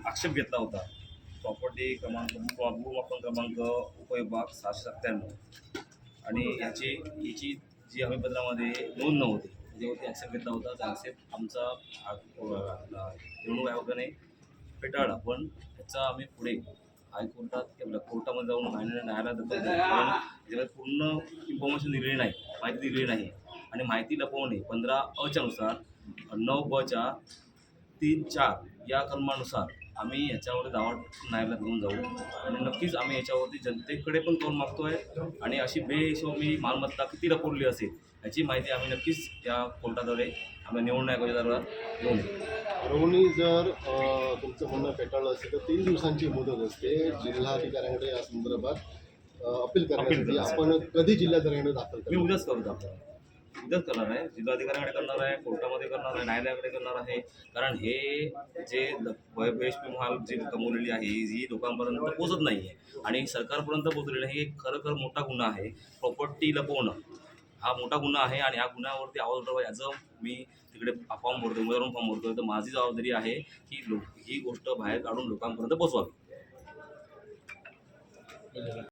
आक्षेप घेतला होता. प्रॉपर्टी क्रमांक भूमापन क्रमांक उपविभाग 697 आणि याची जी हमीपत्रामध्ये नोंद नव्हती त्याच्यावरती आक्षेप घेतला होता. त्या आक्षेप आमचा निवडणूक आयोगाने फेटाळला, पण त्याचा आम्ही पुढे हायकोर्टात कोर्टामध्ये जाऊन न्यायालयात दखल दिली, कारण त्याच्यामध्ये पूर्ण इन्फॉर्मेशन दिलेली नाही, माहिती दिलेली नाही आणि माहिती लपवणे 15 नुसार 9 3-4 या कलमानुसार आम्ही याच्यावर दावा न्यायालयात घेऊन जाऊ आणि नक्कीच आम्ही याच्यावरती जनतेकडे पण कौल मागतोय आणि अशी बेहिशोबी मालमत्ता किती लपवली असेल याची माहिती आम्ही नक्कीच या कोर्टाद्वारे आम्ही निवडणूक आयोगाद्वारे घेऊन येऊ. रोवणी जर तुमचं म्हणणं फेटाळलं असेल तर 3 दिवसांची मुदत असते जिल्हाधिकाऱ्यांकडे या संदर्भात अपील करण्यासाठी. आपण कधी जिल्हाधिकाऱ्यांकडे दाखल मी उद्याच करू दाखल, उद्याच करणार आहे, जिल्हाधिकाऱ्यांकडे करणार आहे, कोर्टामध्ये करणार आहे, न्यायालयाकडे करणार आहे. कारण हे जे बेहिशोबी माल जी कमवलेली आहे ही लोकांपर्यंत पोहोचत नाही आहे आणि सरकारपर्यंत पोहोचलेलं हे खरं मोठा गुन्हा आहे. प्रॉपर्टी लपवणं हा मोठा गुन्हा आहे आणि ह्या गुन्ह्यावरती आवाज उठवा याचं मी तिकडे फॉर्म भरतो, उमेदवार फॉर्म भरतोय, तर माझी जबाबदारी आहे की ही गोष्ट बाहेर काढून लोकांपर्यंत पोहोचवावी.